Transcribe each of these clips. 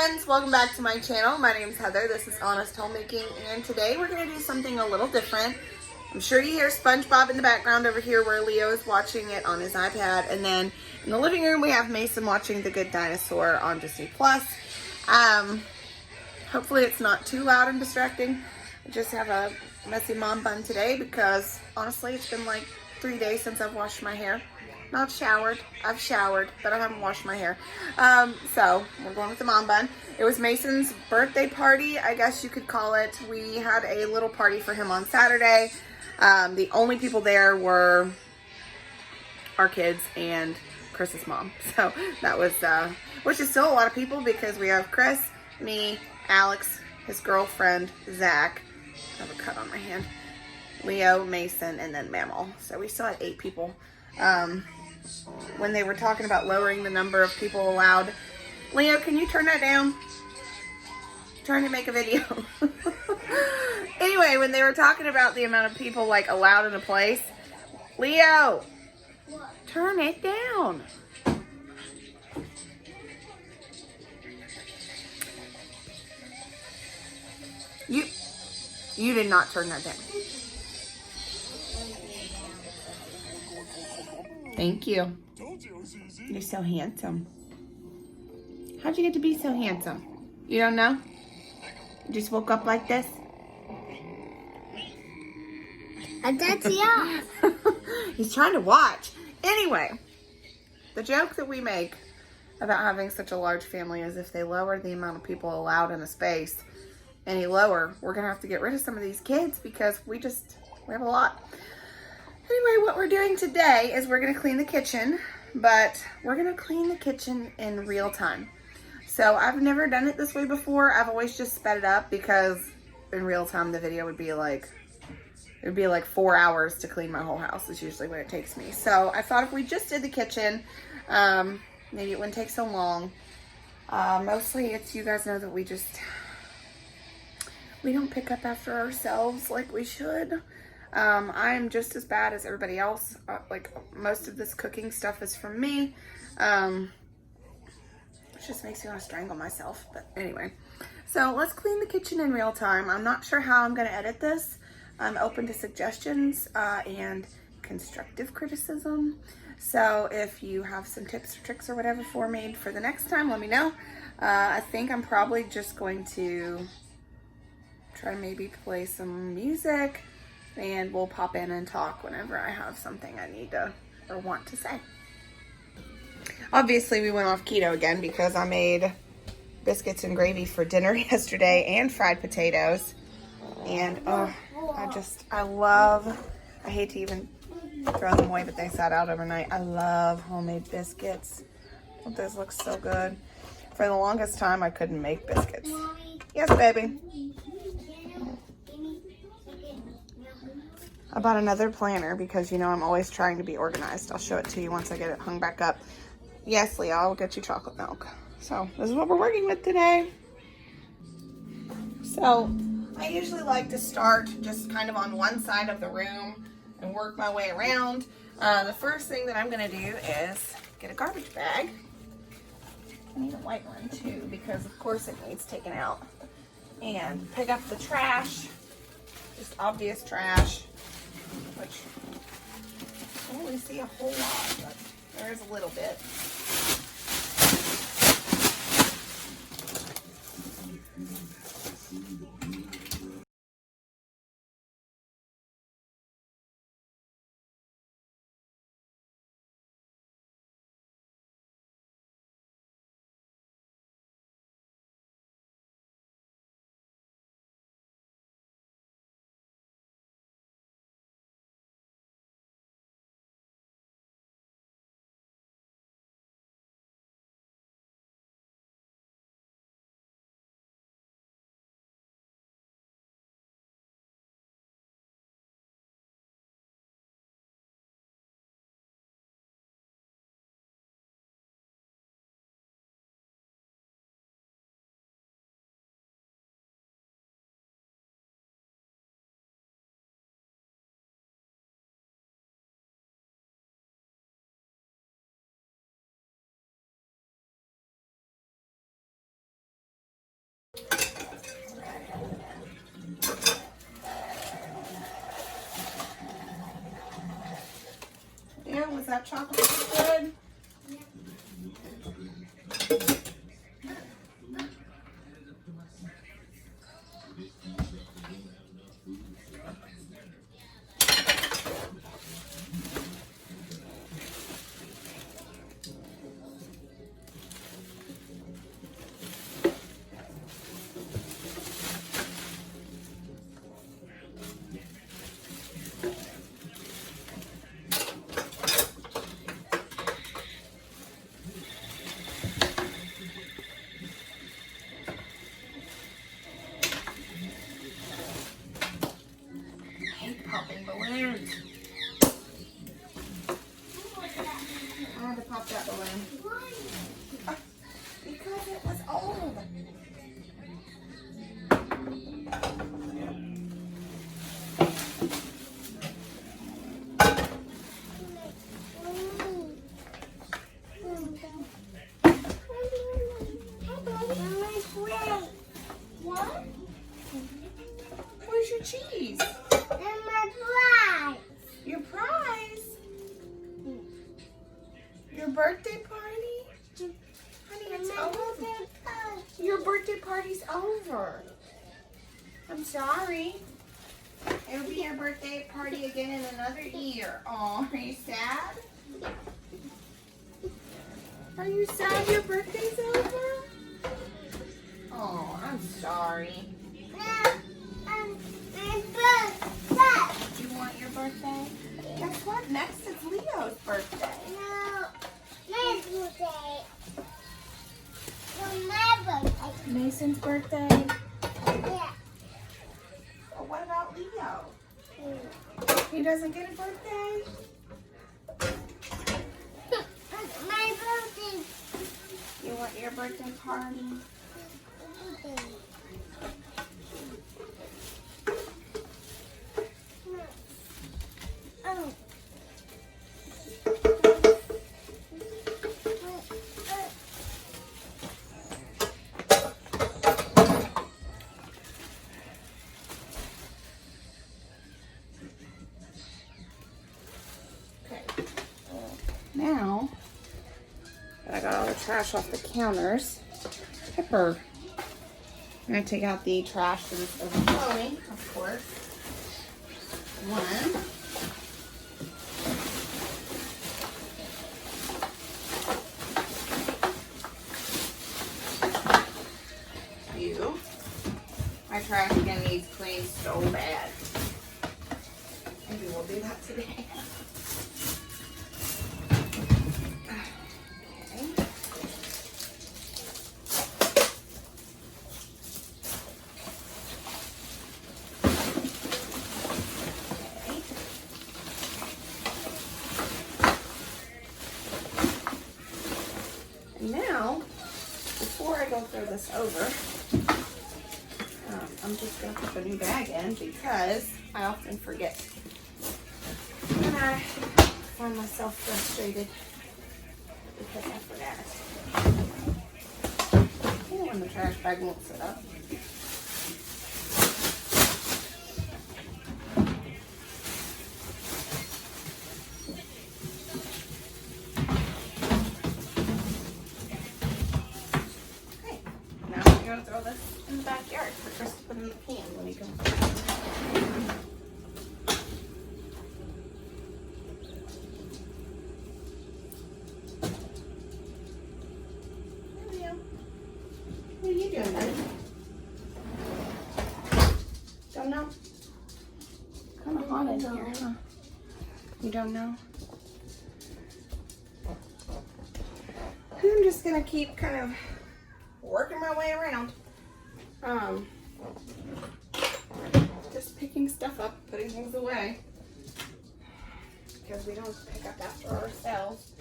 friends, welcome back to my channel. My name is Heather. This is Honest Homemaking, and today we're going to do something a little different. I'm sure you hear SpongeBob in the background over here where Leo is watching it on his iPad, and then in the living room we have Mason watching The Good Dinosaur on Disney+. Hopefully it's not too loud and distracting. I just have a messy mom bun today because honestly it's been like 3 days since I've washed my hair. Not showered. I've showered, but I haven't washed my hair. So we're going with the mom bun. It was Mason's birthday party, I guess you could call it. We had a little party for him on Saturday. The only people there were our kids and Chris's mom. So that was, which is still a lot of people because we have Chris, me, Alex, his girlfriend, Zach. I have a cut on my hand. Leo, Mason, and then Mammal. So we still had 8 people. When they were talking about lowering the number of people allowed. Leo, can you turn that down? I'm trying to make a video. Anyway, when they were talking about the amount of people like allowed in a place, Leo, what? Turn it down. You did not turn that down. Thank you. You're so handsome. How'd you get to be so handsome? You don't know? You just woke up like this? Yeah. He's trying to watch. Anyway, the joke that we make about having such a large family is if they lower the amount of people allowed in a space any lower, we're going to have to get rid of some of these kids because we have a lot. Anyway, what we're doing today is we're going to clean the kitchen, but we're going to clean the kitchen in real time. So I've never done it this way before. I've always just sped it up because in real time the video would be like, it would be like 4 hours to clean my whole house is usually what it takes me. So I thought if we just did the kitchen, maybe it wouldn't take so long. Mostly it's, you guys know that we don't pick up after ourselves like we should. I'm just as bad as everybody else. Like most of this cooking stuff is from me. It just makes me want to strangle myself. But anyway, so let's clean the kitchen in real time. I'm not sure how I'm going to edit this. I'm open to suggestions and constructive criticism. So if you have some tips or tricks or whatever for me for the next time, let me know. I think I'm probably just going to try to maybe play some music. And we'll pop in and talk whenever I have something I need to or want to say. Obviously, we went off keto again because I made biscuits and gravy for dinner yesterday and fried potatoes. And I hate to even throw them away, but they sat out overnight. I love homemade biscuits. Oh, those look so good. For the longest time, I couldn't make biscuits. Yes, baby. I bought another planner because, you know, I'm always trying to be organized. I'll show it to you once I get it hung back up. Yes, Leo, I'll get you chocolate milk. So this is what we're working with today. So I usually like to start just kind of on one side of the room and work my way around. The first thing that I'm going to do is get a garbage bag. I need a white one too because of course it needs taken out. And pick up the trash, just obvious trash. Which I don't really see a whole lot, but there is a little bit. hot chocolate is good. Popping balloons. I had to pop that balloon. Why? Because it was old. What? Where's your cheese? Your prize? Your birthday party? Honey, it's over. Your birthday party's over. I'm sorry. It'll be your birthday party again in another year. Aw, are you sad? Are you sad your birthday's over? Oh, I'm sorry. You want your birthday? Guess what? Next is Leo's birthday. No, my birthday. No, my birthday. Mason's birthday? Yeah. Well, what about Leo? He doesn't get a birthday? My birthday. You want your birthday party? Oh. Okay. Now that I got all the trash off the counters, Pepper. I'm going to take out the trash that is overflowing, of course. One. Two. My trash again needs cleaned so bad. Maybe we'll do that today. Now, before I go throw this over, I'm just going to put the new bag in because I often forget. And I find myself frustrated because I forgot. Even when the trash bag won't sit up. Throw this in the backyard for Chris to put in the pan when he comes back. What are you doing, buddy? Don't know? Kind of hot in here, huh? You don't know? I'm just gonna keep kind of working my way around. Just picking stuff up, putting things away. Because we don't pick up after ourselves.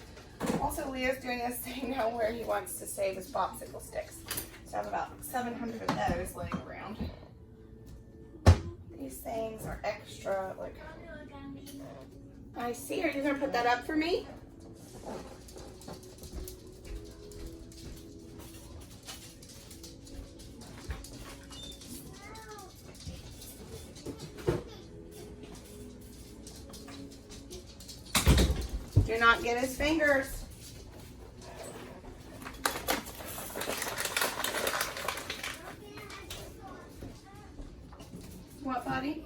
Also, Leo's doing this thing now where he wants to save his popsicle sticks. So I have about 700 of those laying around. These things are extra, like... I see. Are you going to put that up for me? Do not get his fingers. What, buddy?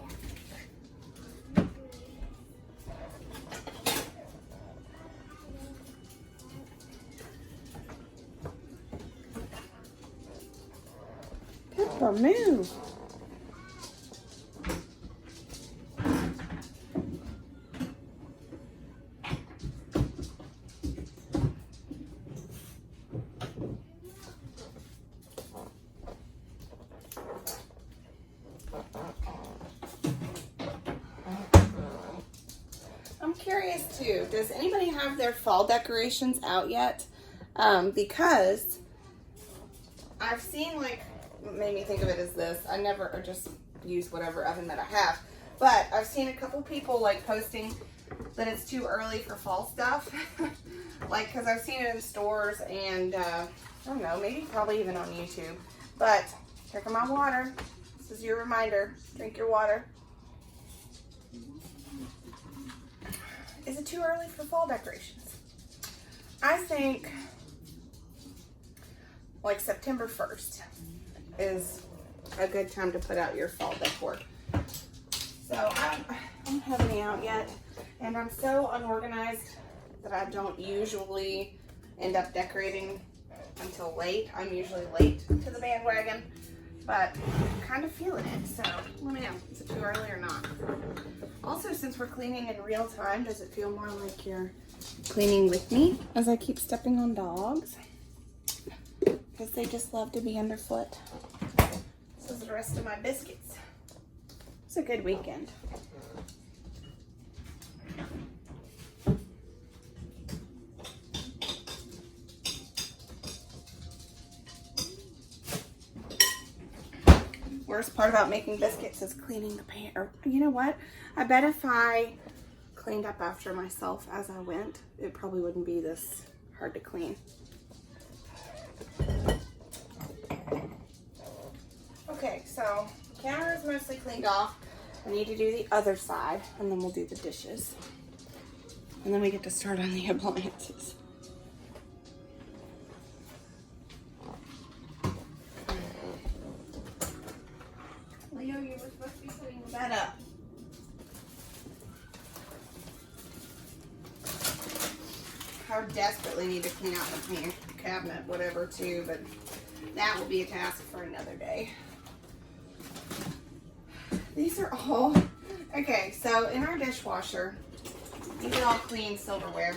Peppa, move. I'm curious too, does anybody have their fall decorations out yet? Because I've seen, like, what made me think of it is this. I never, or just use whatever oven that I have. But I've seen a couple people, like, posting that it's too early for fall stuff. Like, because I've seen it in stores and, I don't know, maybe probably even on YouTube. But, here come my water. This is your reminder. Drink your water. Is it too early for fall decorations? I think like September 1st is a good time to put out your fall decor. So I don't have any out yet, and I'm so unorganized that I don't usually end up decorating until late. I'm usually late to the bandwagon, but I'm kind of feeling it, so let me know. Is it too early or not? Also, since we're cleaning in real time, does it feel more like you're cleaning with me as I keep stepping on dogs? Because they just love to be underfoot. This is the rest of my biscuits. It's a good weekend. Worst part about making biscuits is cleaning the pan. Or, you know what? I bet if I cleaned up after myself as I went, it probably wouldn't be this hard to clean. Okay, so the counter is mostly cleaned off. I need to do the other side, and then we'll do the dishes. And then we get to start on the appliances. Leo, you were supposed to be putting the bed up. I desperately need to clean out the pan cabinet, whatever, too, but that will be a task for another day. These are all, okay, so in our dishwasher, these are all clean silverware.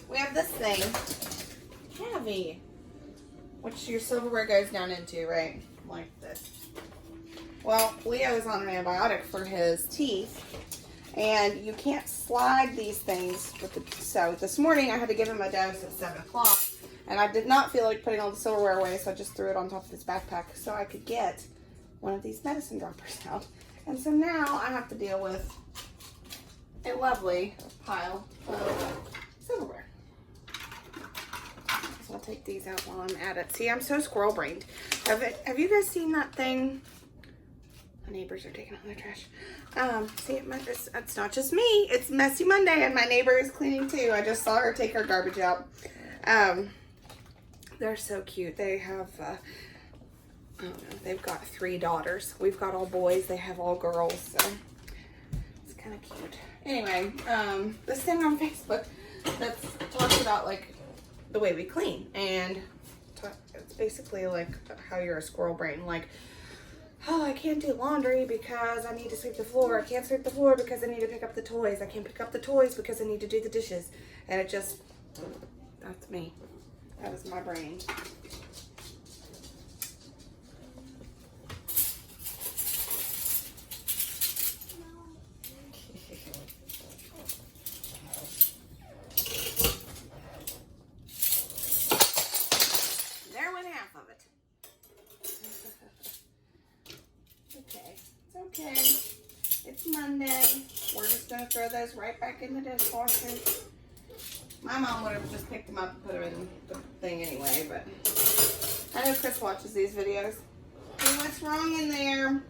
We have this thing, heavy, which your silverware goes down into, right? Like this. Well, Leo is on an antibiotic for his teeth, and you can't slide these things with the, so this morning I had to give him a dose at 7 o'clock, and I did not feel like putting all the silverware away, so I just threw it on top of his backpack so I could get one of these medicine droppers out. And so now I have to deal with a lovely pile of silverware. So I'll take these out while I'm at it. See, I'm so squirrel brained. Have you guys seen that thing? My neighbors are taking out their trash. See, it's not just me. It's Messy Monday, and my neighbor is cleaning too. I just saw her take her garbage out. They're so cute. They have, I don't know, they've got 3 daughters. We've got all boys. They have all girls, so it's kind of cute. Anyway, this thing on Facebook that talks about, like, the way we clean, and it's basically like how you're a squirrel brain. Like, oh, I can't do laundry because I need to sweep the floor. I can't sweep the floor because I need to pick up the toys. I can't pick up the toys because I need to do the dishes. And it just, that's me. That is my brain. There went half of it. Okay, it's okay. It's Monday. We're just gonna throw those right back in the dishwasher. My mom would have just picked them up and put them in the thing anyway, but I know Chris watches these videos. Hey, what's wrong in there?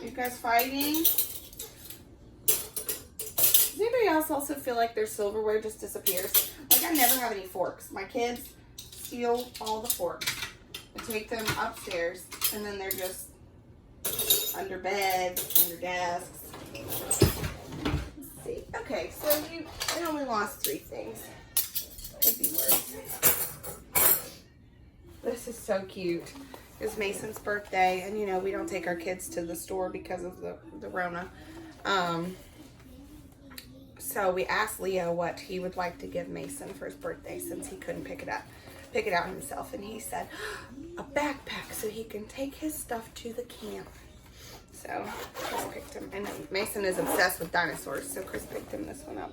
You guys fighting? Does anybody anybody else also feel like their silverware just disappears? Like, I never have any forks. My kids steal all the forks and take them upstairs, and then they're just under beds, under desks. Let's see. Okay, so I only lost 3 things. Could be worse. This is so cute. It's Mason's birthday, and you know, we don't take our kids to the store because of the Rona. So we asked Leo what he would like to give Mason for his birthday, since he couldn't pick it out himself, and he said a backpack so he can take his stuff to the camp. So Chris picked him, and Mason is obsessed with dinosaurs, so Chris picked him this one up.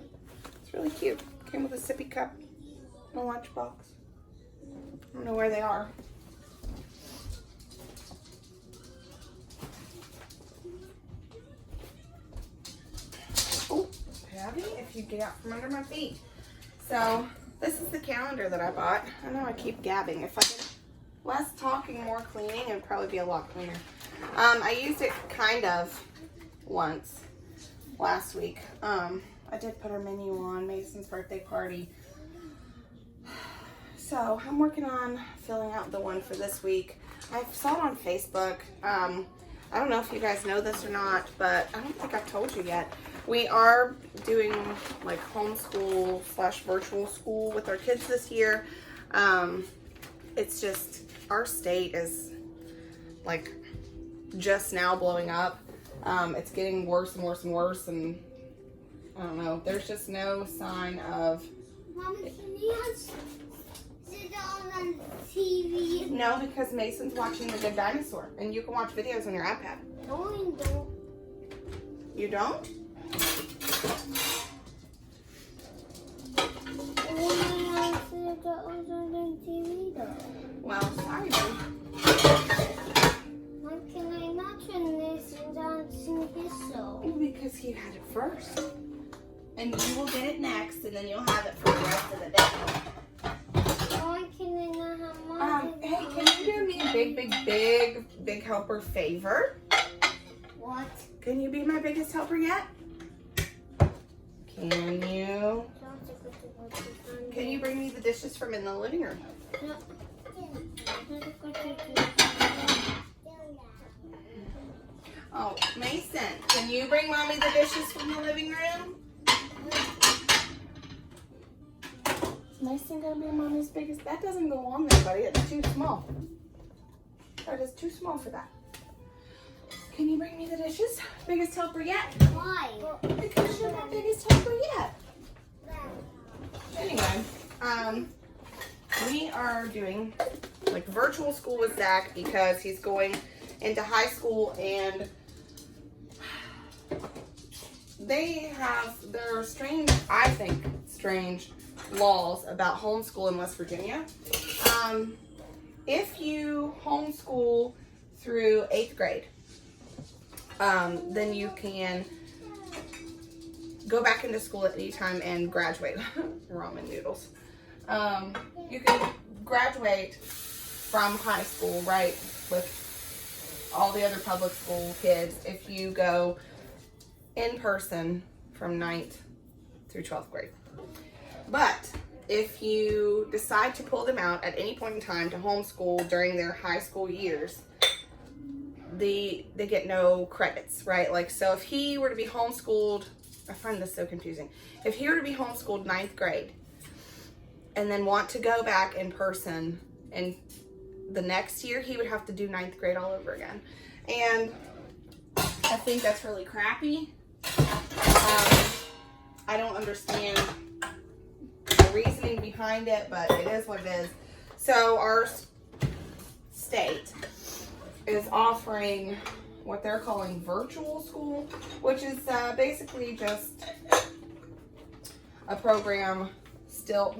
It's really cute. Came with a sippy cup and a lunchbox. I don't know where they are. Oh, Patty, if you get out from under my feet. So this is the calendar that I bought. I know I keep gabbing. If I did less talking, more cleaning, it would probably be a lot cleaner. I used it kind of once last week. I did put our menu on Mason's birthday party. So I'm working on filling out the one for this week. I saw it on Facebook. I don't know if you guys know this or not, but I don't think I've told you yet. We are doing like homeschool / virtual school with our kids this year. It's just, our state is like just now blowing up. It's getting worse and worse and worse, and I don't know, there's just no sign of... Mommy, can you sit on TV? No, because Mason's watching The Good Dinosaur, and you can watch videos on your iPad. No, you don't. You don't? Well, sorry, babe. Why can I not turn this and dancing his soul? Because you had it first. And you will get it next, and then you'll have it for the rest of the day. Why can I not have mine? Hey, can you do me a big helper favor? What? Can you be my biggest helper yet? Can you? Can you bring me the dishes from in the living room? No. Oh, Mason, can you bring Mommy the dishes from the living room? Is Mason gonna be Mommy's biggest? That doesn't go on there, buddy. It's too small. That is too small for that. Can you bring me the dishes? Biggest helper yet? Why? Because you're my biggest helper yet. Anyway, we are doing like virtual school with Zach because he's going into high school, and there are strange, I think, strange laws about homeschool in West Virginia. If you homeschool through 8th grade, then you can go back into school at any time and graduate. Ramen noodles. You can graduate from high school, right, with all the other public school kids if you go in person from 9th through 12th grade. But if you decide to pull them out at any point in time to homeschool during their high school years, they get no credits, right? Like, so if he were to be homeschooled, I find this so confusing. If he were to be homeschooled 9th grade and then want to go back in person and the next year, he would have to do 9th grade all over again. And I think that's really crappy. I don't understand the reasoning behind it, but it is what it is. So our state is offering what they're calling virtual school, which is basically just a program still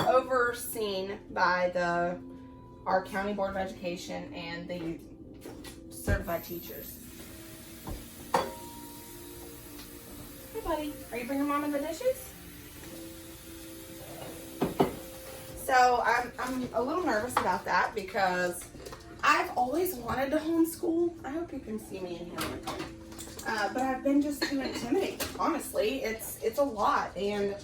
overseen by our county board of education and the certified teachers. Hey, buddy, are you bringing Mom the dishes? So I'm a little nervous about that because I've always wanted to homeschool. I hope you can see me in here. But I've been just too intimidated. Honestly, it's a lot, and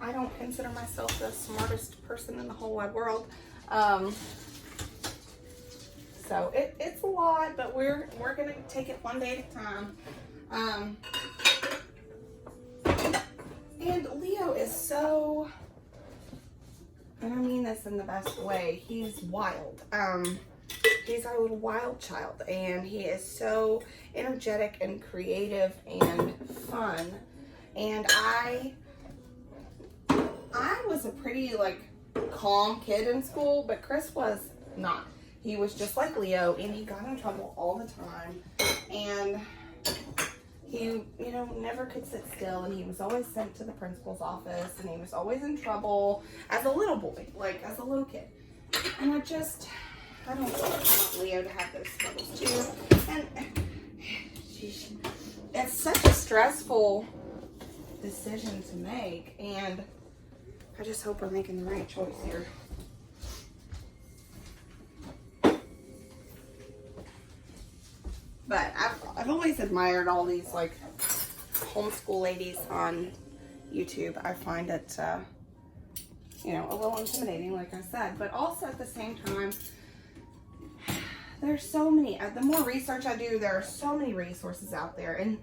I don't consider myself the smartest person in the whole wide world. So it's a lot, but we're gonna take it one day at a time. And Leo is so, and I mean this in the best way, he's wild. He's our little wild child, and he is so energetic and creative and fun. And I was a pretty like calm kid in school, but Chris was not. He was just like Leo, and he got in trouble all the time. And he, you know, never could sit still, and he was always sent to the principal's office, and he was always in trouble as a little boy, like as a little kid. And I don't want Leo to have those struggles too. And it's such a stressful decision to make, and I just hope we're making the right choice here. But I've always admired all these like homeschool ladies on YouTube. I find it, you know, a little intimidating, like I said, but also at the same time, there's so many, the more research I do, there are so many resources out there, and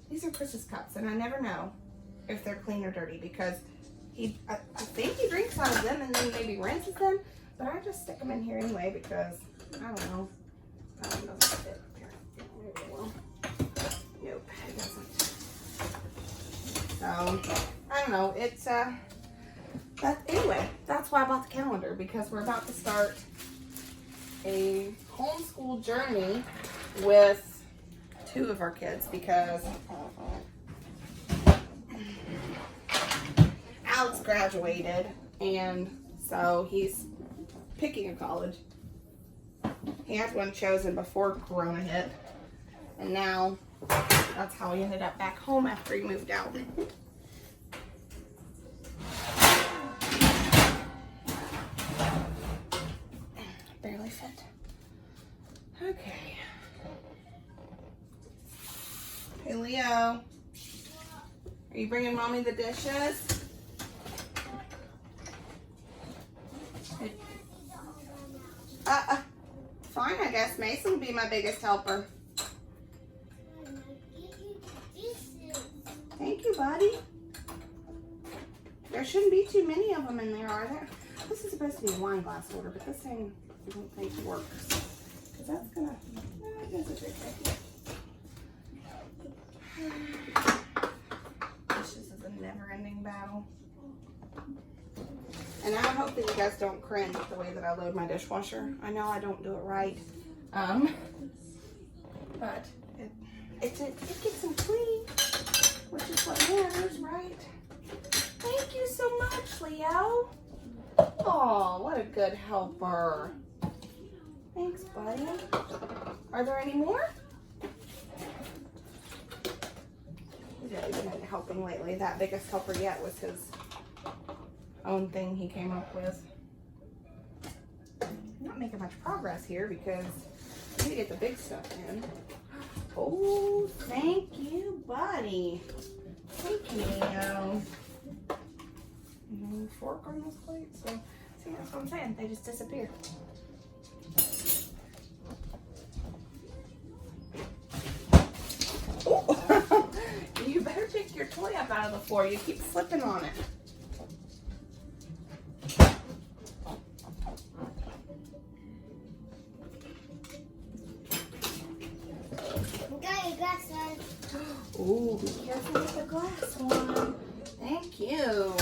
these are Chris's cups, and I never know if they're clean or dirty, because I think he drinks out of them and then maybe rinses them, but I just stick them in here anyway, because I don't know. I don't know if it fit here. Maybe it will. Nope, it doesn't. So, I don't know. It's, but anyway, that's why I bought the calendar, because we're about to start a homeschool journey with 2 of our kids, because Alex graduated, and so he's picking a college. He had one chosen before Corona hit, and now that's how he ended up back home after he moved out. Barely fit. Okay. Hey, Leo. Are you bringing Mommy the dishes? Fine, I guess. Mason will be my biggest helper. Thank you, buddy. There shouldn't be too many of them in there, are there? This is supposed to be a wine glass holder, but this thing I don't think works. Because that's gonna, I guess it's okay. This is a never-ending battle. And I hope that you guys don't cringe at the way that I load my dishwasher. I know I don't do it right. But it gets them clean, which is what matters, right? Thank you so much, Leo. Oh, what a good helper. Thanks, buddy. Are there any more? He's really been helping lately. That biggest helper yet was his own thing he came up with. I'm not making much progress here because I need to get the big stuff in. Oh, thank you, buddy. Thank you, Leo. No fork on this plate, so see, that's what I'm saying. They just disappear. Oh. You better pick your toy up out of the floor. You keep slipping on it. Ooh, be careful with the glass one. Thank you.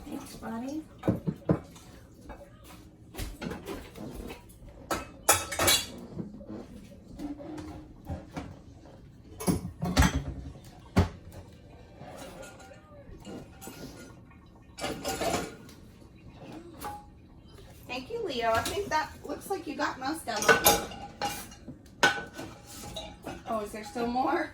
Thanks, buddy. Leo. I think that looks like you got most of them. Oh, is there still more?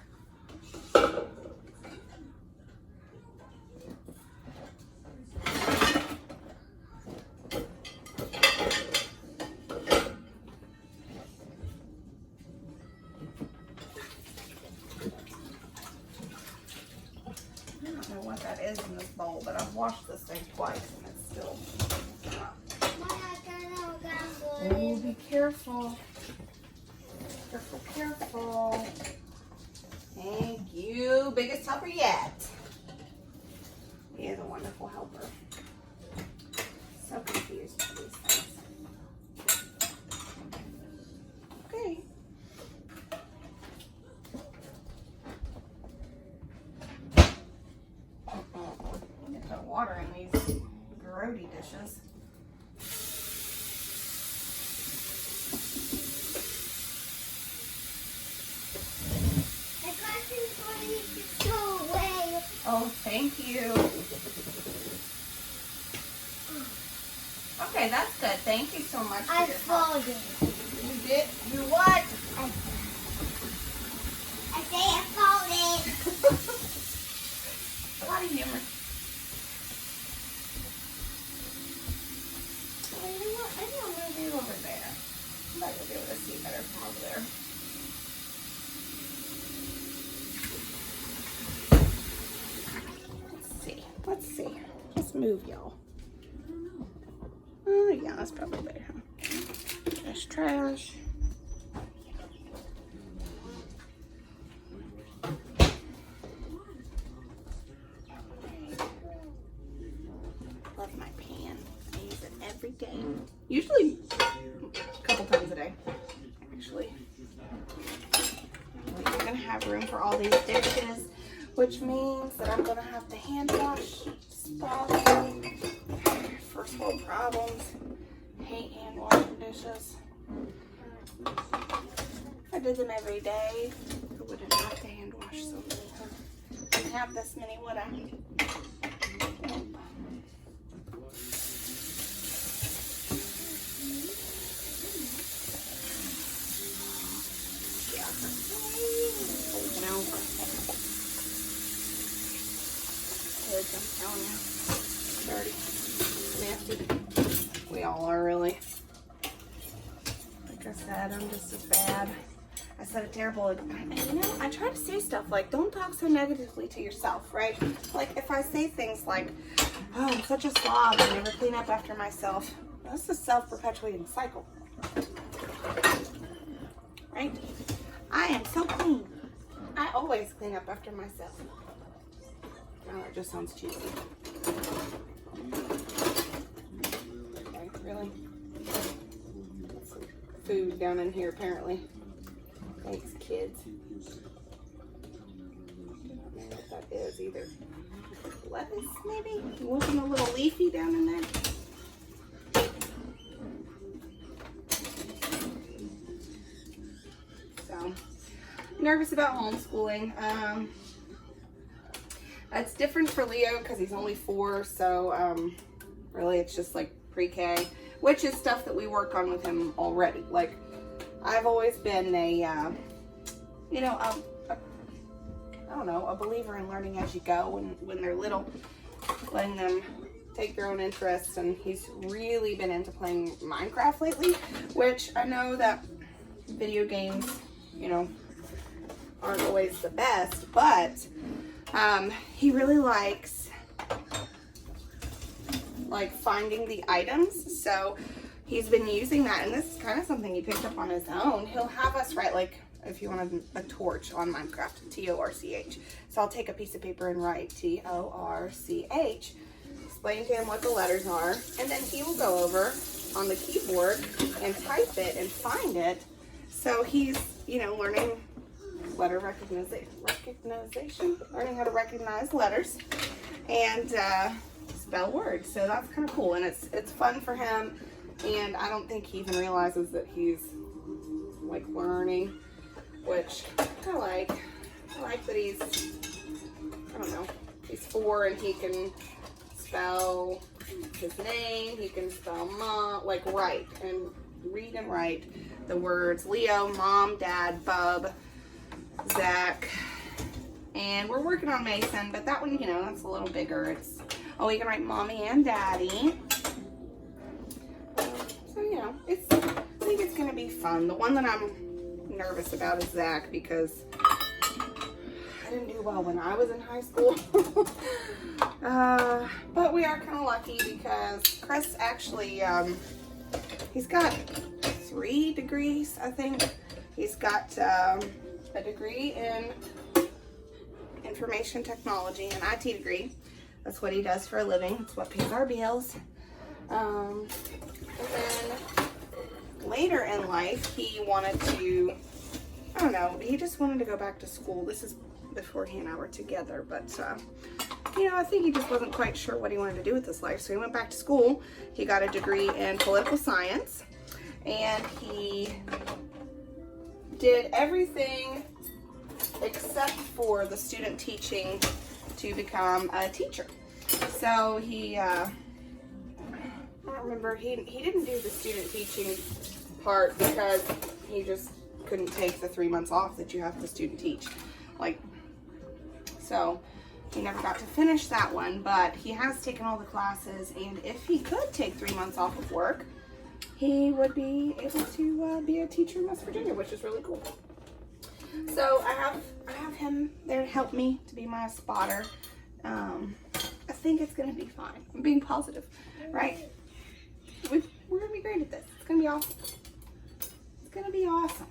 What that is in this bowl, but I've washed this thing twice and it's still oh, be careful. Careful, careful. Thank you. Biggest helper yet. He is a wonderful helper. So confused by these things. Okay. Put water in these grody dishes. I got some for you to throw away. Oh, thank you. Okay, that's good. Thank you so much for I your help. folded. You did? You what? I say I folded. A lot of humor. Well, you know what? I think I'm going to do over there. I might be able to see better from over there. Let's see. Let's move, y'all. Oh, yeah, that's probably better, huh? There's trash. Love my pan. I use it every day. Usually a couple times a day, actually. We're going to have room for all these dishes, which means that I'm going to have to hand wash stuff. First world problems. Hate hand washing dishes. If I did them every day, I wouldn't have to hand wash so many. Wouldn't have this many, would I? Nope. Yeah. You know. Kids, I'm telling you. Dirty. Nasty. We all are, really. Like I said, I'm just as bad. I said a terrible, you know, I try to say stuff like, don't talk so negatively to yourself, right? Like, if I say things like, oh, I'm such a slob, I never clean up after myself. That's a self-perpetuating cycle. Right? I am so clean. I always clean up after myself. Oh, it just sounds cheesy. Okay, really? Some food down in here, apparently. Thanks, kids. I don't know what that is either. Lettuce, maybe? You want them a little leafy down in there? So, nervous about homeschooling. It's different for Leo because he's only 4, so really it's just like pre-K, which is stuff that we work on with him already. Like, I've always been a, you know, I don't know, a believer in learning as you go when they're little, letting them take their own interests, and he's really been into playing Minecraft lately, which I know that video games, you know, aren't always the best, but he really likes finding the items, so he's been using that, and this is kind of something he picked up on his own. He'll have us write, like, if you wanted a torch on Minecraft, T-O-R-C-H. So I'll take a piece of paper and write T-O-R-C-H, explain to him what the letters are, and then he will go over on the keyboard and type it and find it. So he's, you know, learning letter recognition, learning how to recognize letters and spell words. So that's kind of cool, and it's fun for him, and I don't think he even realizes that he's like learning, which I like. I like that he's, I don't know, he's 4 and he can spell his name. He can spell mom, like write and read and write the words Leo, mom, dad, bub, Zach. And we're working on Mason, but that one, you know, that's a little bigger. It's, oh, he can write mommy and daddy. So, you know, I think it's going to be fun. The one that I'm nervous about is Zach, because I didn't do well when I was in high school. But we are kind of lucky because Chris actually, he's got 3 degrees, I think. He's got a degree in information technology, an IT degree. That's what he does for a living. It's what pays our bills. And then later in life, he wanted to, I don't know, he just wanted to go back to school. This is before he and I were together, but you know, I think he just wasn't quite sure what he wanted to do with his life. So he went back to school. He got a degree in political science, and he did everything except for the student teaching to become a teacher. So he, I don't remember, he didn't do the student teaching part because he just couldn't take the 3 months off that you have to student teach. Like, so he never got to finish that one, but he has taken all the classes, and if he could take 3 months off of work, he would be able to be a teacher in West Virginia, which is really cool. So I have him there to help me, to be my spotter. I think it's going to be fine. I'm being positive, right? We're going to be great at this. It's going to be awesome. It's going to be awesome.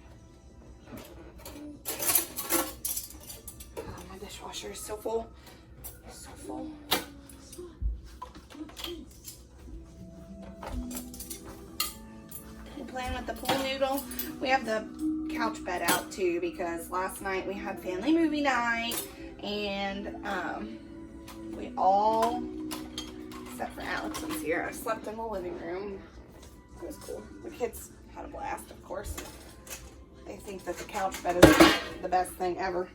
Oh, my dishwasher is so full. So full. We're playing with the pool noodle. We have the couch bed out too because last night we had family movie night, and we all, except for Alex was here, I slept in the living room. It was cool. The kids had a blast, of course. They think that the couch bed is the best thing ever.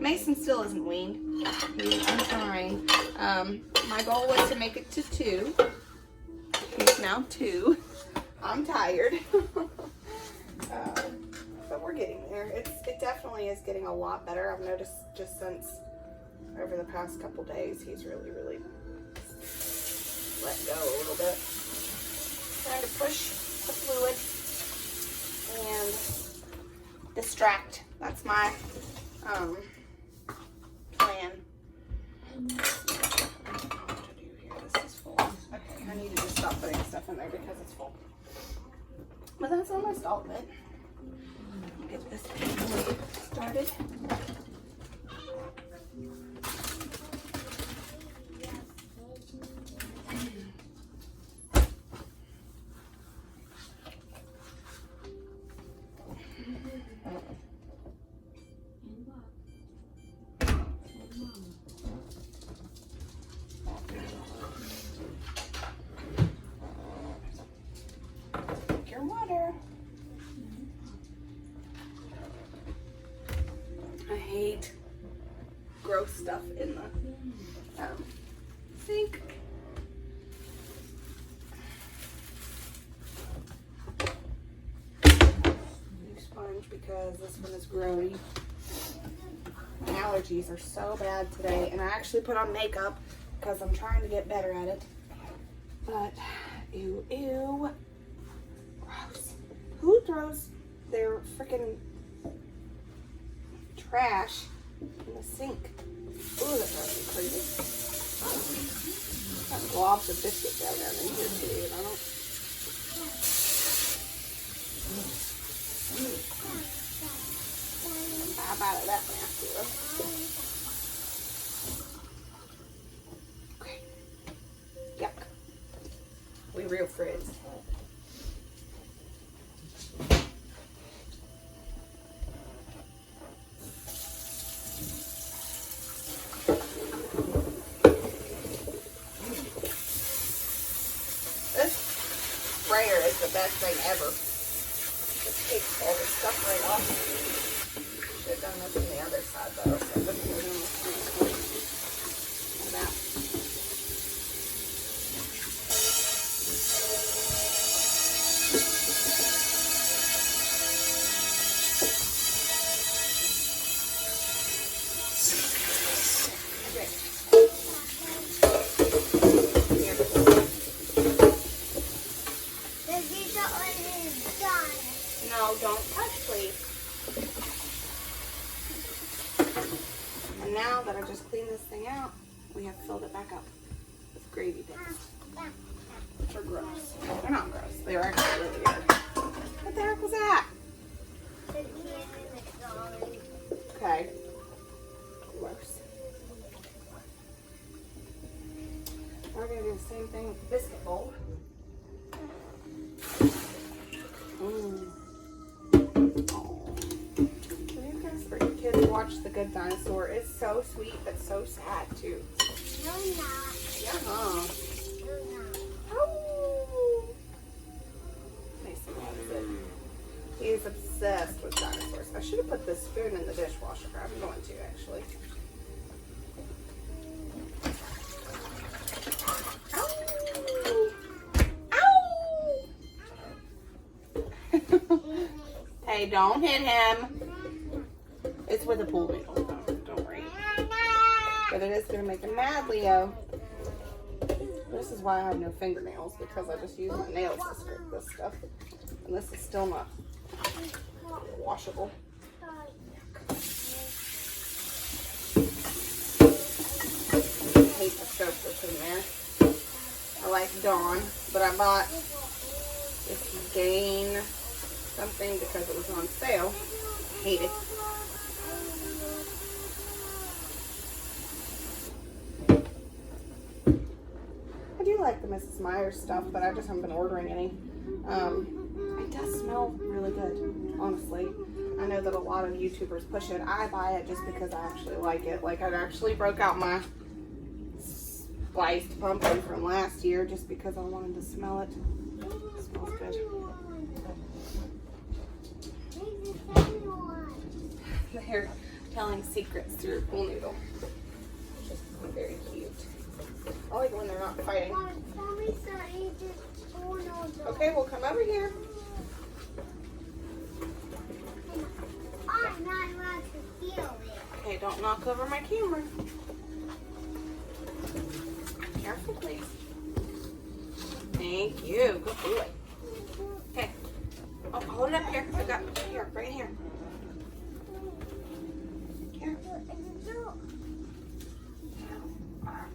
Mason still isn't weaned. I'm trying. My goal was to make it to 2. He's now 2. I'm tired. But we're getting there. It definitely is getting a lot better. I've noticed just since over the past couple days, he's really let go a little bit. Trying to push the fluid and distract. That's my plan. This is full. Okay, I need to just stop putting stuff in there because it's full. But that's almost all of it. Get this started. Your water. I hate gross stuff in the sink. New sponge because this one is grody. My allergies are so bad today, and I actually put on makeup because I'm trying to get better at it. But ew, gross. Who throws their freaking trash in the sink? Ooh, that drives me crazy. Got globs of biscuit down there in here too, and I don't. How about it that nasty though? Okay. Yuck. We real friends. Sprayer is the best thing ever. Just takes all this stuff right off. Should have done this on the other side though, so I wouldn't put it on the screen. now that I just cleaned this thing out, we have filled it back up with gravy bits. Which are gross. They're not gross. They're actually really weird. What the heck was that? Okay. Gross. We're going to do the same thing with the biscuit bowl. For your kids, watch The Good Dinosaur. It's so sweet, but so sad too. No, not. Yeah. No, not. Oh. Mason loves it. He is obsessed with dinosaurs. I should have put this spoon in the dishwasher. I'm going to actually. Hey, don't hit him. It's with a pool noodle. Don't worry. But it is going to make him mad, Leo. This is why I have no fingernails, because I just use my nails to scrape this stuff. And this is still not washable. I hate the soap that's in there. I like Dawn, but I bought this Gain something because it was on sale. I hate it. I do like the Mrs. Myers stuff, but I just haven't been ordering any. It does smell really good, honestly. I know that a lot of YouTubers push it. I buy it just because I actually like it. Like, I actually broke out my spiced pumpkin from last year just because I wanted to smell it. It smells good. They're telling secrets through a pool noodle. Which is very cute. I like it when they're not fighting. Okay, we'll come over here. I'm not allowed to feel it. Okay, don't knock over my camera. Careful, please. Thank you. Good boy. Okay. Oh, hold it up here. I got here, right here. Here. You are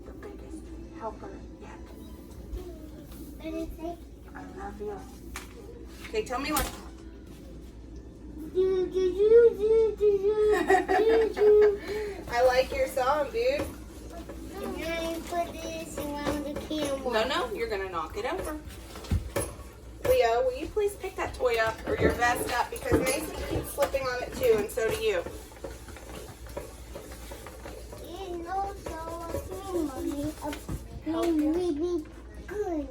the biggest helper yet. I love you. Okay, tell me what. I like your song, dude. Now you put this around the camera. No, you're gonna knock it over. Leo, will you please pick that toy up or your vest up, because Mason keeps slipping on it too, and so do you. You know, so Mommy, I'm really good.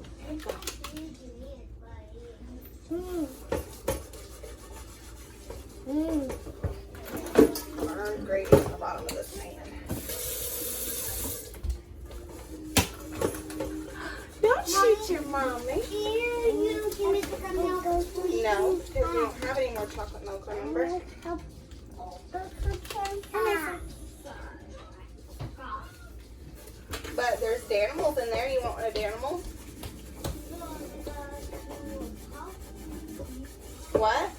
Burn gravy on the bottom of this pan. Don't shoot your mommy. You give me some milk. No, because we don't have any more chocolate milk, remember? But there's Danimals in there. You want a Danimal? What?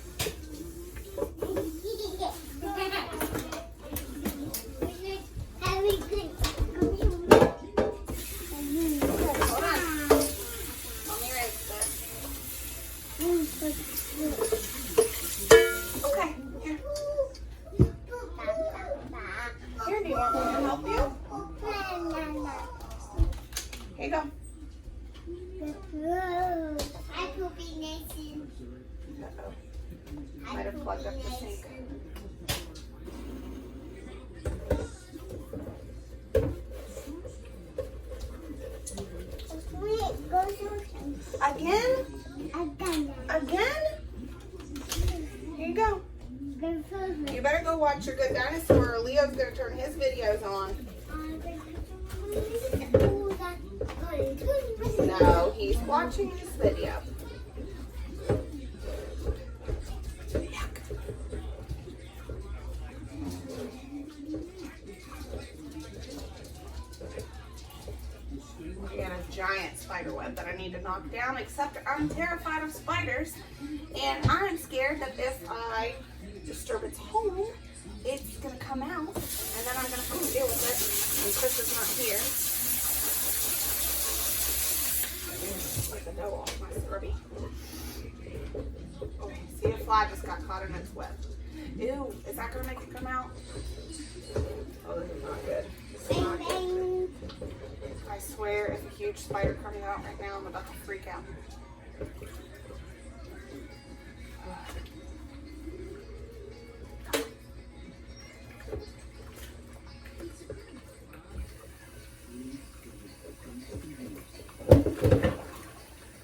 Hold on. Mommy rinsed this. Okay, here. Here, do you want me to help you? Here you go. I could be Nathan. Uh-oh. Might have plugged up the sink. Again? Again? Here you go. You better go watch your Good Dinosaur, or Leo's gonna turn his videos on. No, he's watching this video. I got a giant spider web that I need to knock down, except I'm terrified of spiders, and I'm scared that if I disturb its home, it's gonna come out, and then I'm gonna have to deal with it when Chris is not here. Get the dough off my scrubby. Oh, see, a fly just got caught in its web. Ew, is that gonna make it come out? Oh, this is not good. This is not good. I swear, if a huge spider comes out right now, I'm about to freak out.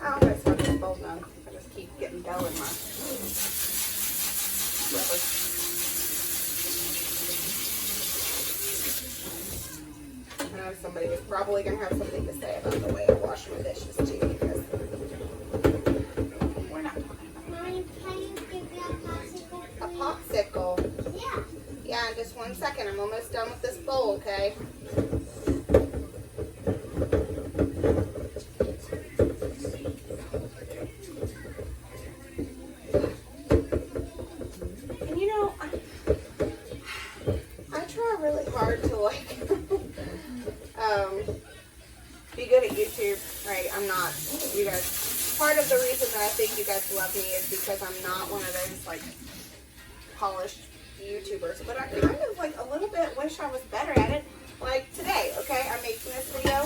I always have this bowl done. I just keep getting dough in my rubber. I know somebody is probably going to have something to say about the way I wash my dishes too, because we're not talking about Mommy, can you give me a popsicle? a popsicle. Yeah. Yeah, in just 1 second. I'm almost done with this bowl, okay? And you know, I try really hard to like be good at YouTube, right? I'm not, you guys, part of the reason that I think you guys love me is because I'm not one of those like polished YouTubers, but I kind of like a little bit wish I was better at it. Like today, okay, I'm making this video.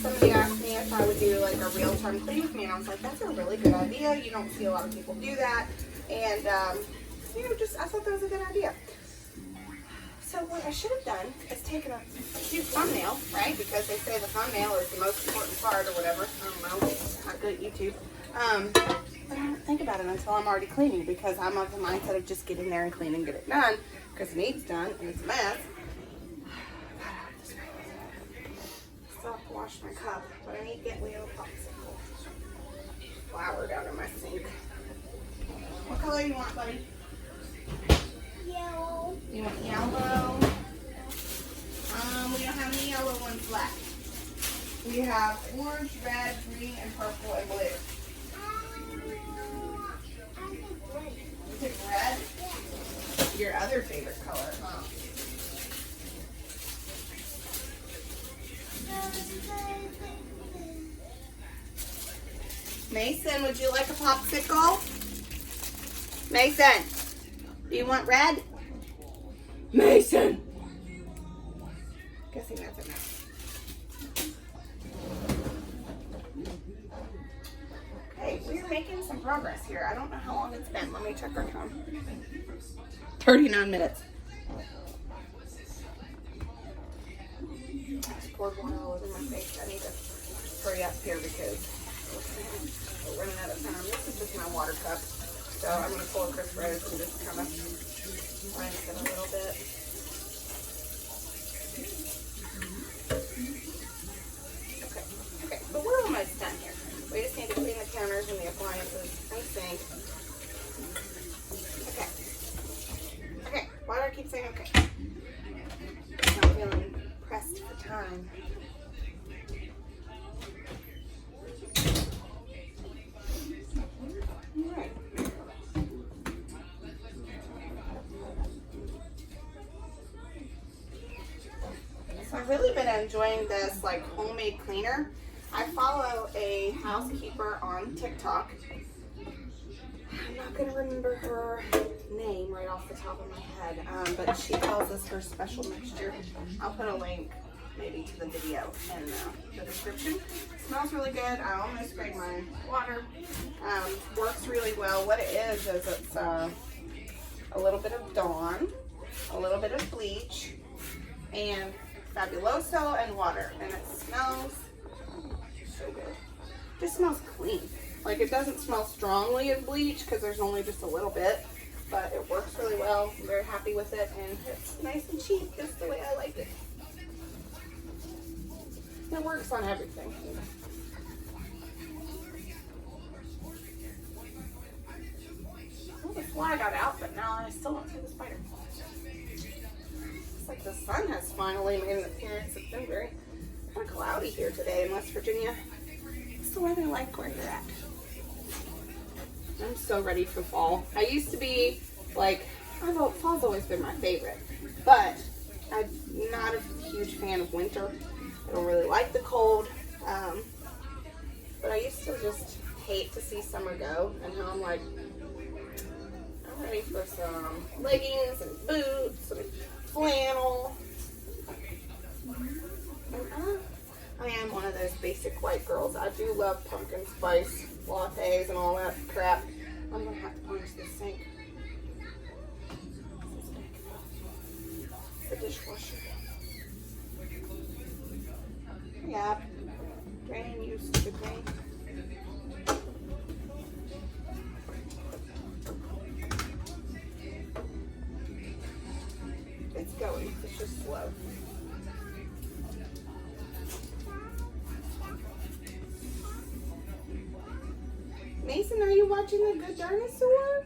Somebody asked me if I would do like a real-time clean with me, and I was like, that's a really good idea. You don't see a lot of people do that, and you know, just I thought that was a good idea. So what I should have done is taken a cute thumbnail, right? Because they say the thumbnail is the most important part or whatever. I don't know. Not good at YouTube. But I don't think about it until I'm already cleaning, because I'm of the mindset of just getting there and clean and get it done, because it needs done and it's a mess. Still have to wash my cup, but I need to get Leo a popsicle. Flour down in my sink. What color you want, buddy? Yellow. You want yellow? We don't have any yellow ones left. We have orange, red, green, and purple, and blue. I think red. You pick red? Yeah. Your other favorite color, huh? Mason, would you like a popsicle? Mason, do you want red? Mason! Guessing that's enough. Okay, we're making some progress here. I don't know how long it's been. Let me check our time. 39 minutes. I just poured water all over my face. I need to hurry up here because we're running out of time. This is just my water cup. So I'm going to pour Chris Rose and just kind of rinse it a little bit. Okay, but we're almost done here. We just need to clean the counters and the appliances and sink. Okay, why do I keep saying okay? I'm not feeling pressed for time. Alright. So I've really been enjoying this like homemade cleaner. I follow a housekeeper on TikTok. I'm not going to remember her name right off the top of my head, but she calls this her special mixture. I'll put a link maybe to the video in the description. It smells really good. I almost sprayed my water. Works really well. What it is it's a little bit of Dawn, a little bit of bleach, and Fabuloso and water, and it smells so good. It just smells clean. Like, it doesn't smell strongly of bleach because there's only just a little bit, but it works really well. I'm very happy with it, and it's nice and cheap, just the way I like it. It works on everything. Well, the fly got out, but now I still don't see the spider. It's like the sun has finally made an appearance. It's been very kind of cloudy here today in West Virginia. What's the weather like where you're at? I'm so ready for fall. I used to be like Fall's always been my favorite, but I'm not a huge fan of winter. I don't really like the cold, but I used to just hate to see summer go, and now I'm like, I'm ready for some leggings and boots and flannel. And I am one of those basic white girls. I do love pumpkin spice lattes and all that crap. I'm gonna have to punch this sink. The dishwasher. Yeah, drain, you stupid drain. It's going, it's just slow. Mason, are you watching The Good Dinosaur?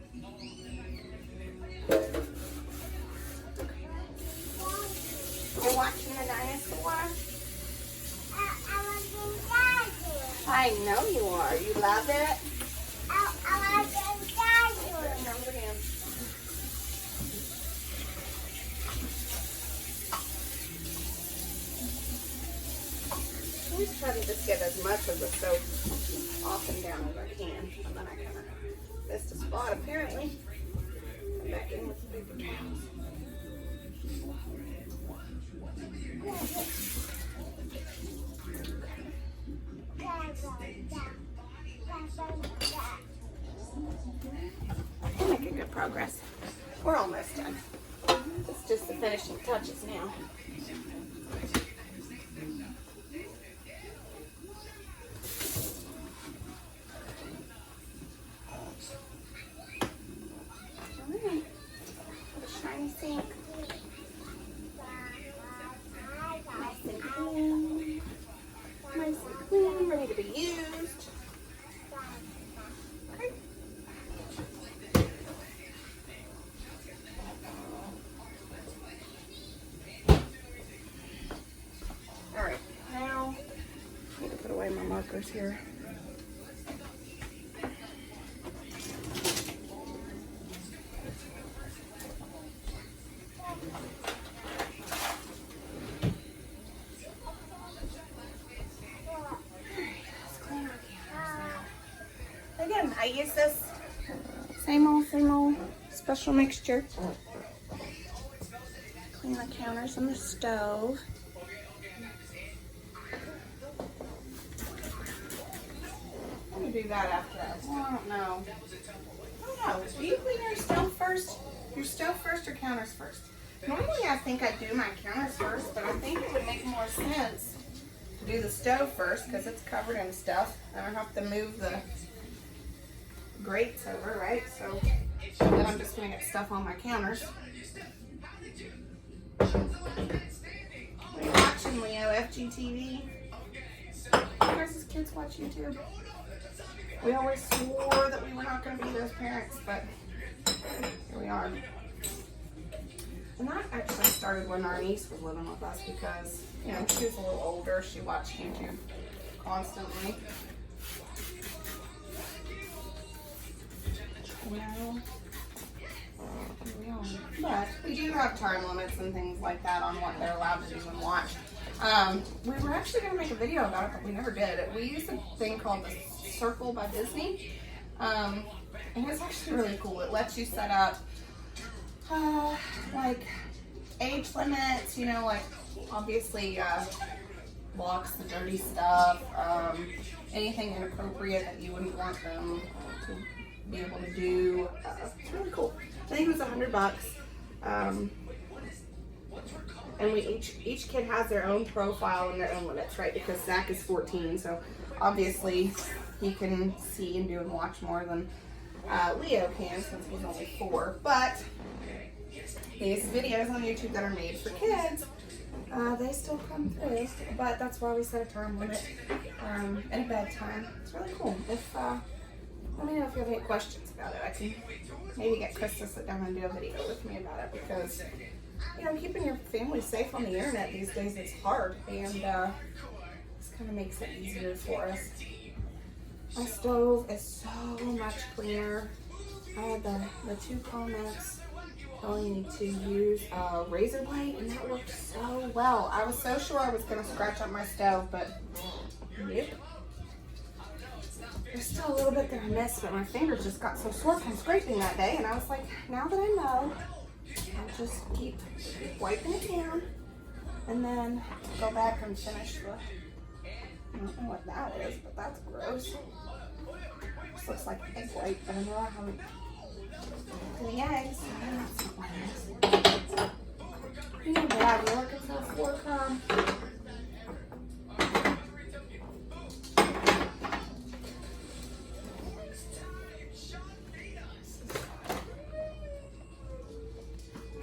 You're watching the dinosaur? I know you are. You love it? I want the dinosaur. Remember him. I always try to just get as much of the soap off and down as I can. And then I kind of missed a spot apparently. I'm back in with the paper towels. We're making good progress. We're almost done. It's just the finishing touches now. Alright. A shiny sink. Nice and clean. Nice and clean, ready to be used. Okay. Alright, now I need to put away my markers here. Again, I use this same old special mixture. Clean the counters on the stove. I'm gonna do that after that. Well, I don't know. Do you clean your stove first? Your stove first or counters first? Normally I think I do my counters first, but I think it would make more sense to do the stove first because it's covered in stuff. I don't have to move the grates over, right? So then I'm just gonna get stuff on my counters. What are you watching, Leo? FGTV? You guys as kids watch YouTube? We always swore that we were not gonna be those parents, but here we are. And that actually started when our niece was living with us because, you know, she was a little older. She watched YouTube constantly. Well, but we do have time limits and things like that on what they're allowed to do and watch. We were actually going to make a video about it, but we never did. We used a thing called the Circle by Disney, and it's actually really cool. It lets you set up like age limits, you know, like obviously blocks the dirty stuff, anything inappropriate that you wouldn't want them to be able to do. It's really cool. I think it was $100. And we each kid has their own profile and their own limits, right? Because Zach is 14, so obviously he can see and do and watch more than Leo can since he's only 4. But these videos on YouTube that are made for kids, they still come through. But that's why we set a time limit and a bedtime. It's really cool. Let me know if you have any questions about it. I can maybe get Chris to sit down and do a video with me about it because, you know, keeping your family safe on the internet these days is hard, and this kind of makes it easier for us. My stove is so much cleaner. I had the 2 comments telling me to use a razor blade, and that worked so well. I was so sure I was gonna scratch up my stove, but nope. There's still a little bit that I missed, but my fingers just got so sore from scraping that day, and I was like, now that I know, I'll just keep wiping it down, and then go back and finish the, I don't know what that is, but that's gross. This looks like egg white, but I know I haven't any eggs. That's not what it is. You Dad, you're looking for a fork, huh?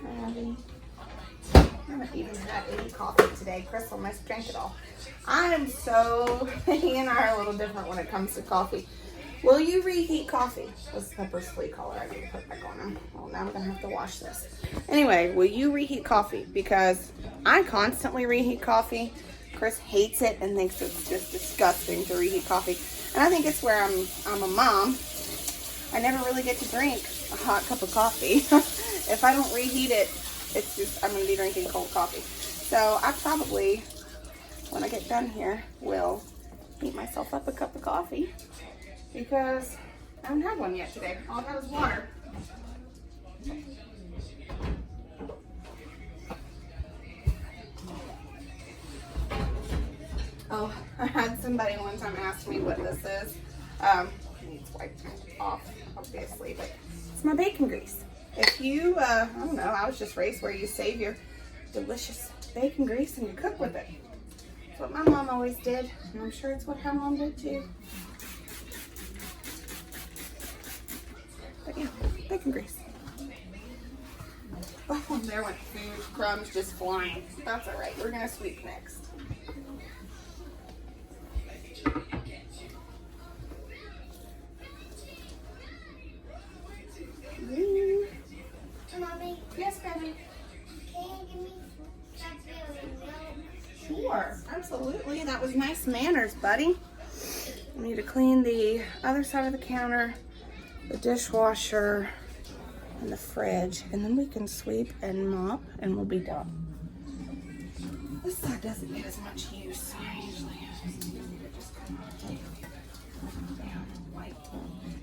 I haven't even had any coffee today. Crystal must drink it all. I am so, he and I are a little different when it comes to coffee. Will you reheat coffee? This Pepper's flea collar I need to put back on him. Well, now I'm going to have to wash this. Anyway, will you reheat coffee? Because I constantly reheat coffee. Chris hates it and thinks it's just disgusting to reheat coffee. And I think it's where I'm a mom. I never really get to drink a hot cup of coffee. If I don't reheat it, it's just, I'm going to be drinking cold coffee. So I probably, when I get done here, will heat myself up a cup of coffee. Because I haven't had one yet today. All I've had is water. Oh, I had somebody one time ask me what this is. It's wiped off, obviously, but it's my bacon grease. If you, I don't know, I was just raised where you save your delicious bacon grease and you cook with it. That's what my mom always did, and I'm sure it's what her mom did too. But yeah, bacon grease. Oh, there went food crumbs just flying. That's all right. We're gonna sweep next. Mommy, Yes, baby. can you give me strawberry milk? Sure, absolutely. That was nice manners, buddy. I need to clean the other side of the counter, the dishwasher, and the fridge, and then we can sweep and mop, and we'll be done. This side doesn't get as much use. I usually just kind of take down and wipe.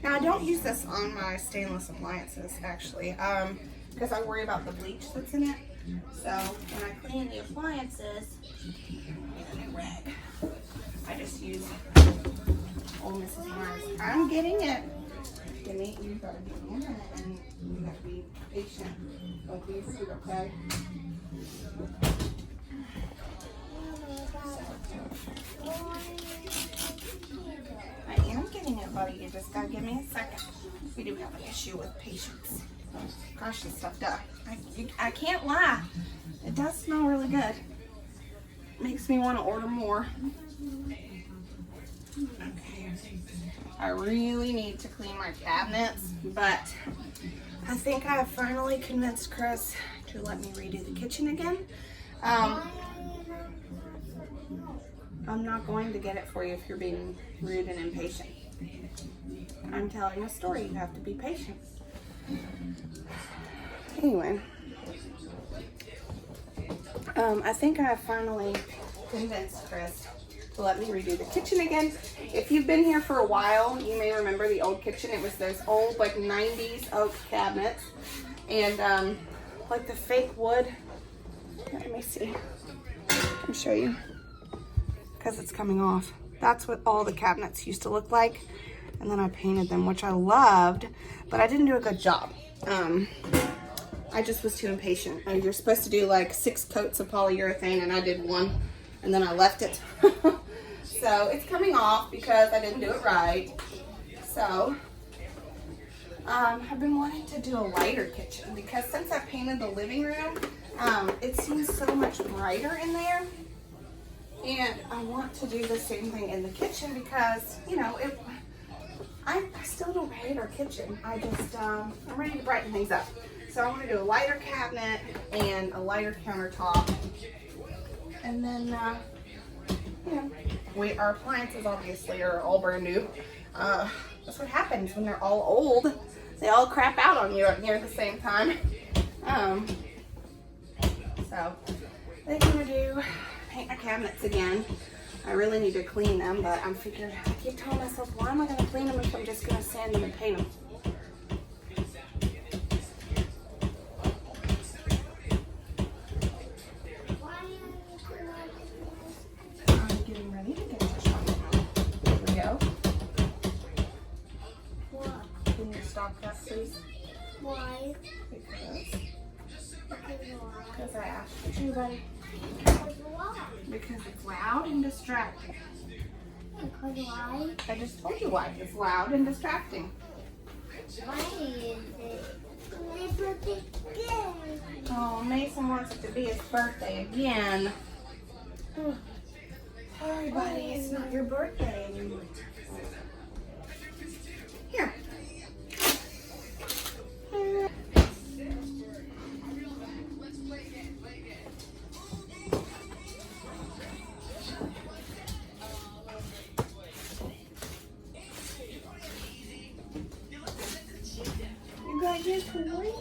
Now I don't use this on my stainless appliances, actually, because I worry about the bleach that's in it. So when I clean the appliances, get a new rag. I just use old Mrs. Mars. I'm getting it. Jimmy, you gotta be in it and you gotta be patient. Don't be rude, okay? I am getting it, buddy. You just gotta give me a second. We do have an issue with patience. Gosh, this stuff does. I can't lie. It does smell really good. Makes me want to order more. Okay. I really need to clean my cabinets, but I think I have finally convinced Chris to let me redo the kitchen again. I'm not going to get it for you if you're being rude and impatient. I'm telling a story. You have to be patient. Anyway, I think I have finally convinced Chris to let me redo the kitchen again. If you've been here for a while, you may remember the old kitchen. It was those old, like, 90s oak cabinets. And, like, the fake wood. Let me see. I can show you. Because it's coming off. That's what all the cabinets used to look like. And then I painted them, which I loved. But I didn't do a good job. I just was too impatient. You're supposed to do, like, 6 coats of polyurethane, and I did 1. And then I left it. So it's coming off because I didn't do it right. So I've been wanting to do a lighter kitchen because since I painted the living room, it seems so much brighter in there. And I want to do the same thing in the kitchen because, you know, I still don't hate our kitchen. I just, I'm ready to brighten things up. So I want to do a lighter cabinet and a lighter countertop. And then, you know, our appliances obviously are all brand new. That's what happens when they're all old. They all crap out on you near the same time. So I think I'm gonna do paint my cabinets again. I really need to clean them, but I'm figuring, I keep telling myself, why am I gonna clean them if I'm just gonna sand them and paint them? I'm getting ready to get the shopping out. There we go. What? Can you stop that, please? Why? Because I asked you to, buddy. Why? Because it's loud and distracting. Because why? I just told you why. It's loud and distracting. Why is it? My birthday again. Oh, Mason wants it to be his birthday again. Sorry, buddy. It's not your birthday anymore. Here. You got your toy?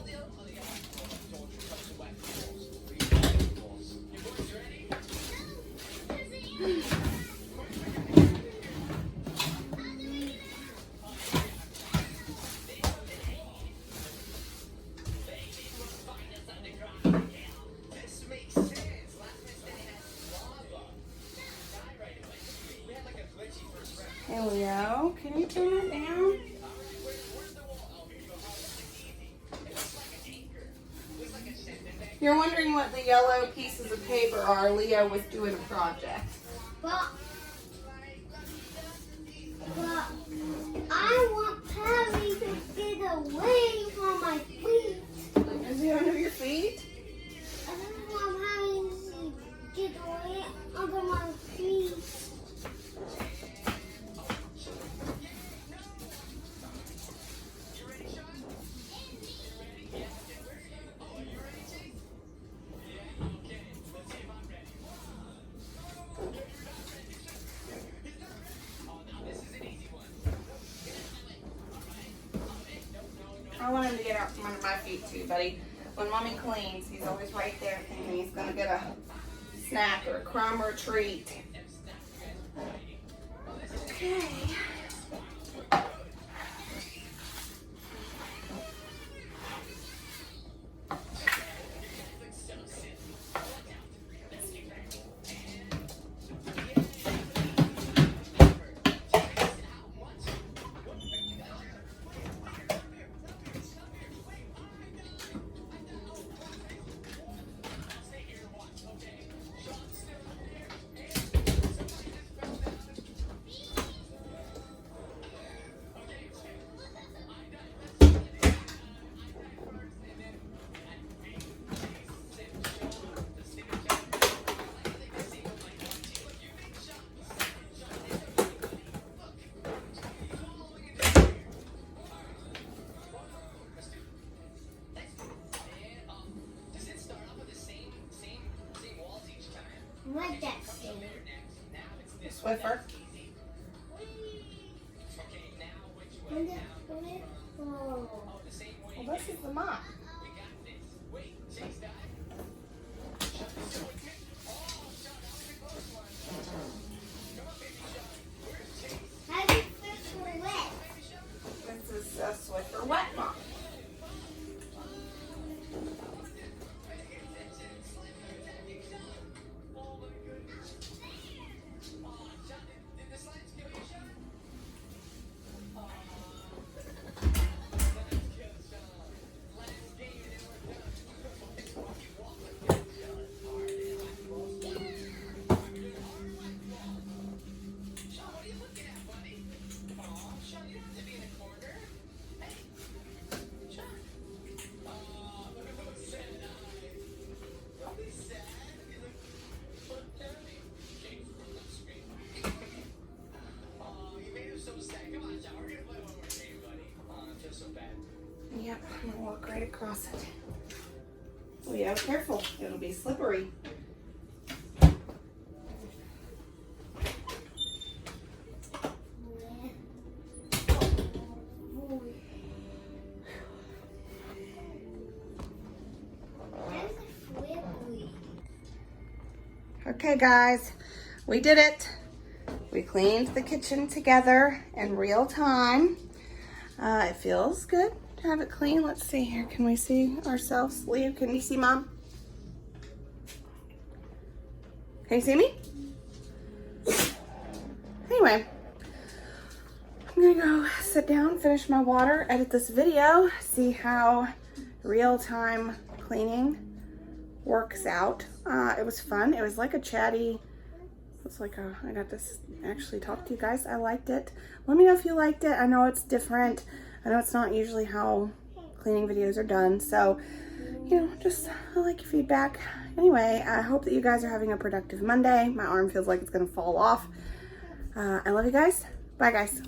There we go. Can you turn that down? You're wondering what the yellow pieces of paper are. Leo was doing a project. But I want Patty to get away from my feet. Is he under your feet? I don't want Patty to get away under my feet. I want him to get out from under my feet too, buddy. When Mommy cleans, he's always right there thinking he's going to get a snack or a crumb or a treat. Okay. What that say? Swiffer. Oh. Well, this is the mop. How do you fix the wet? This is a Swiffer wet mop. Yep, I'm gonna walk right across it. Oh yeah, careful, it'll be slippery. Okay guys, we did it. We cleaned the kitchen together in real time. It feels good to have it clean. Let's see here. Can we see ourselves? Leo, can you see Mom? Can you see me? Anyway, I'm gonna go sit down, finish my water, edit this video, see how real-time cleaning works out. It was fun. It was like a chatty, I got to actually talk to you guys. I liked it. Let me know if you liked it. I know it's different. I know it's not usually how cleaning videos are done. So, you know, I like your feedback. Anyway, I hope that you guys are having a productive Monday. My arm feels like it's gonna fall off. I love you guys. Bye guys.